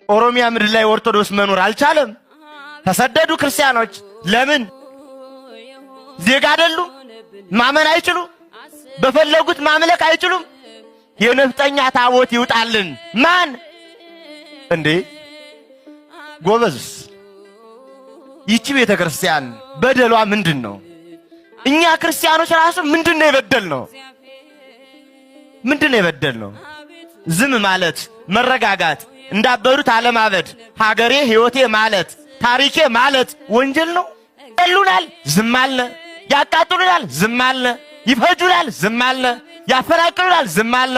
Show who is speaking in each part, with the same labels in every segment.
Speaker 1: ኦሮሚያ ምድር ላይ ኦርቶዶክስ መኖር አልቻለም። ተሰደዱ ክርስቲያኖች። ለምን? ዜጋ አይደሉም። ማመን አይችሉም። በፈለጉት ማምለክ አይችሉም። የነፍጠኛ ታቦት ይውጣልን። ማን እንዴ? ጎበዝ፣ ይቺ ቤተክርስቲያን በደሏ ምንድነው? እኛ ክርስቲያኖች ራሱ ምንድነው የበደልነው? ምንድነው የበደልነው? ዝም ማለት፣ መረጋጋት፣ እንዳበዱት አለማበድ፣ ሀገሬ ሕይወቴ ማለት፣ ታሪኬ ማለት ወንጀል ነው። ይሉናል፣ ዝም አለ። ያቃጥሉናል፣ ዝም አለ። ይፈጁናል፣ ዝም አለ። ያፈናቅሉናል፣ ዝም አለ።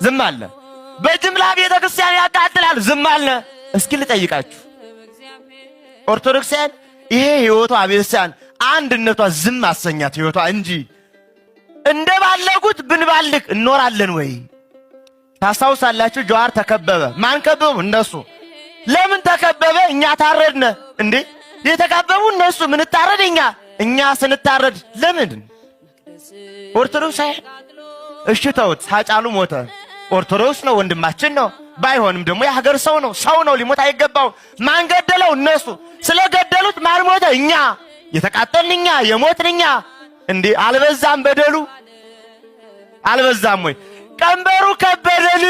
Speaker 1: ዝም አለ። በጅምላ ቤተክርስቲያን ያቃጥላል፣ ዝም አለ። እስኪ ልጠይቃችሁ ኦርቶዶክሳውያን፣ ይሄ ሕይወቷ ቤተክርስቲያን አንድነቷ ዝም አሰኛት ሕይወቷ እንጂ እንደባለጉት ብንባልግ እንኖራለን ወይ? ታስታውሳላችሁ? ጀዋር ተከበበ። ማን ከበቡ? እነሱ። ለምን ተከበበ? እኛ ታረድነ እንዴ? የተከበቡ እነሱ፣ ምን ታረድ እኛ ስንታረድ ለምን? ኦርቶዶክስ እሺ ተውት። ሃጫሉ ሞተ። ኦርቶዶክስ ነው፣ ወንድማችን ነው። ባይሆንም ደግሞ የሀገር ሰው ነው። ሰው ነው፣ ሊሞት አይገባው። ማን ገደለው? እነሱ። ስለገደሉት ማን ሞተ? እኛ። የተቃጠልን እኛ፣ የሞትን እኛ። እንዴ አልበዛም? በደሉ አልበዛም ወይ? ቀንበሩ ከበደን።